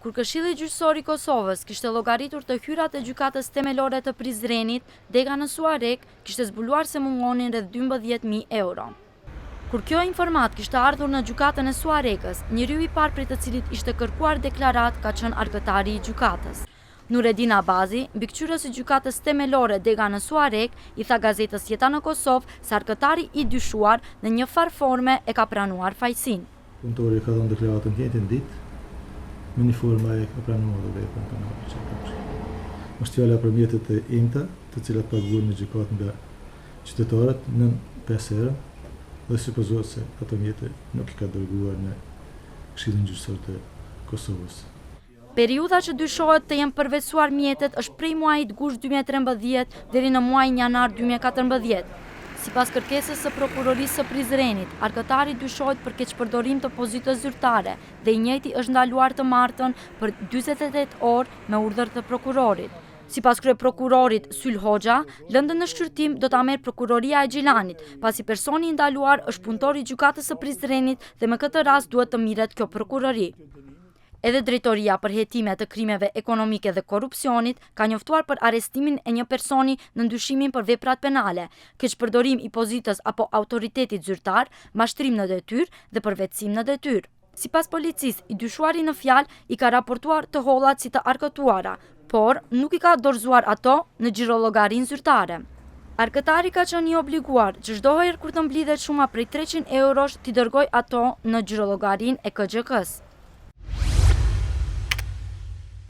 Kur Këshilli Gjyqësor i Kosovës kishte llogaritur të hyrat e gjykatës themelore të Prizrenit, Dega në Suarek kishte zbuluar se mungonin rreth 12.000 euro. Kur kjo informat kishte ardhur në gjykatën e Suarekës, njeriu i parë prej të cilit ishte kërkuar deklarat ka qenë arkëtari i gjykatës. Nuredin Abazi, mbikëqyrës i gjykatës themelore Dega në Suarek, i tha gazetës Jeta në Kosovë se arkëtari i dyshuar në një farë forme e ka pranuar fajsin. Punëtori ka dhënë deklaratën njëjtën ditë, me një forma e ka pranuar dhe vepën të natë. Është fjala për mjetet e IMTA, të cilat paguhen në gjykatë nga qytetarët në 5 herë, dhe supozohet se ato mjete nuk i ka dërguar në Këshillin Gjyqësor të Kosovës. Periudha që dyshohet të jenë përvetësuar mjetet është prej muajit gusht 2013 deri në muajin janar 2014. Sipas kërkesës së prokurorisë së Prizrenit, arkëtari dyshohet për keqpërdorim të pozitës zyrtare dhe i njëjti është ndaluar të martën për 48 orë me urdhër të prokurorit. Sipas kryeprokurorit Syl Hoxha, lëndën në shqyrtim do ta merr prokuroria e Gjilanit, pasi personi i ndaluar është punëtor i gjykatës së Prizrenit dhe me këtë rast duhet të mirret kjo prokurori. Edhe Drejtoria për hetime të krimeve ekonomike dhe korrupsionit ka njoftuar për arrestimin e një personi në ndyshimin për veprat penale, keqpërdorim i pozitës apo autoritetit zyrtar, mashtrim në detyrë dhe përvetësim në detyrë. Sipas policisë, i dyshuari në fjalë i ka raportuar të hollat si të arkëtuara, por nuk i ka dorëzuar ato në xhirollogarin zyrtare. Arkëtari ka qenë i obliguar që çdo herë kur të mblidhet shuma prej 300 eurosh t'i dërgoj ato në xhirollogarin e KGK-s.